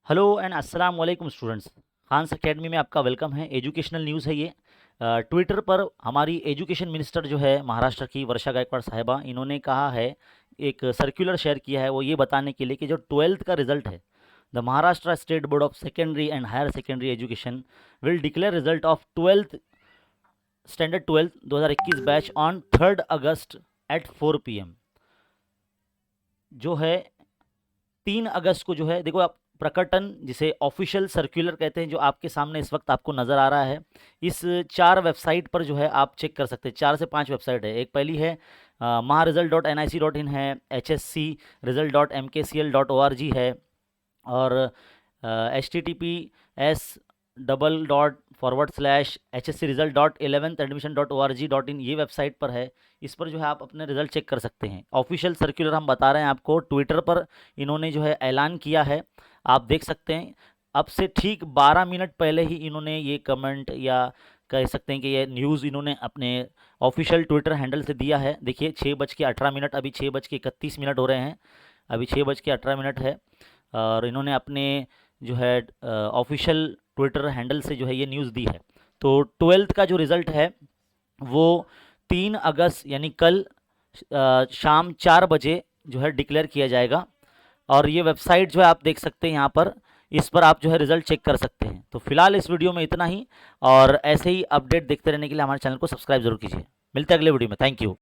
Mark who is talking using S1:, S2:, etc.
S1: Hello and अस्सलाम वालेकुम students. Khans academy में आपका वेलकम है। एजुकेशनल न्यूज़ है ये। ट्विटर पर हमारी एजुकेशन मिनिस्टर जो है महाराष्ट्र की वर्षा गायकवाड़ साहिबा, इन्होंने कहा है, एक सर्कुलर शेयर किया है वो ये बताने के लिए कि जो 12th का रिजल्ट है, the Maharashtra state board of secondary and higher secondary education will declare result of 12th standard 12 2021 batch on 3 अगस्त एट 4 PM। जो है 3 अगस्त को जो है, देखो आप, प्रकटन जिसे ऑफिशियल सर्कुलर कहते हैं, जो आपके सामने इस वक्त आपको नज़र आ रहा है, इस 4 वेबसाइट पर जो है आप चेक कर सकते हैं। 4 से 5 वेबसाइट है। एक पहली है maharesult.nic.in है, hscresult.mkcl.org है, और https://hscresult.11thadmission.org.in ये वेबसाइट पर है। इस पर जो है आप अपने रिजल्ट चेक कर सकते हैं। ऑफिशियल सर्कुलर हम बता रहे हैं आपको, ट्विटर पर इन्होंने जो है ऐलान किया है, आप देख सकते हैं। अब से ठीक 12 मिनट पहले ही इन्होंने ये कमेंट, या कह सकते हैं कि ये न्यूज़ इन्होंने अपने ऑफिशियल ट्विटर हैंडल से दिया है। देखिए 6:18, अभी 6:31 हो रहे हैं, अभी 6:18 है, और इन्होंने अपने जो है ऑफिशियल ट्विटर हैंडल से जो है ये न्यूज़ दी है। तो 12th का जो रिज़ल्ट है वो 3 अगस्त यानी कल शाम 4 बजे जो है डिक्लेयर किया जाएगा। और ये वेबसाइट जो है आप देख सकते हैं यहाँ पर, इस पर आप जो है रिज़ल्ट चेक कर सकते हैं। तो फिलहाल इस वीडियो में इतना ही, और ऐसे ही अपडेट देखते रहने के लिए हमारे चैनल को सब्सक्राइब जरूर कीजिए। मिलते हैं अगले वीडियो में। Thank you.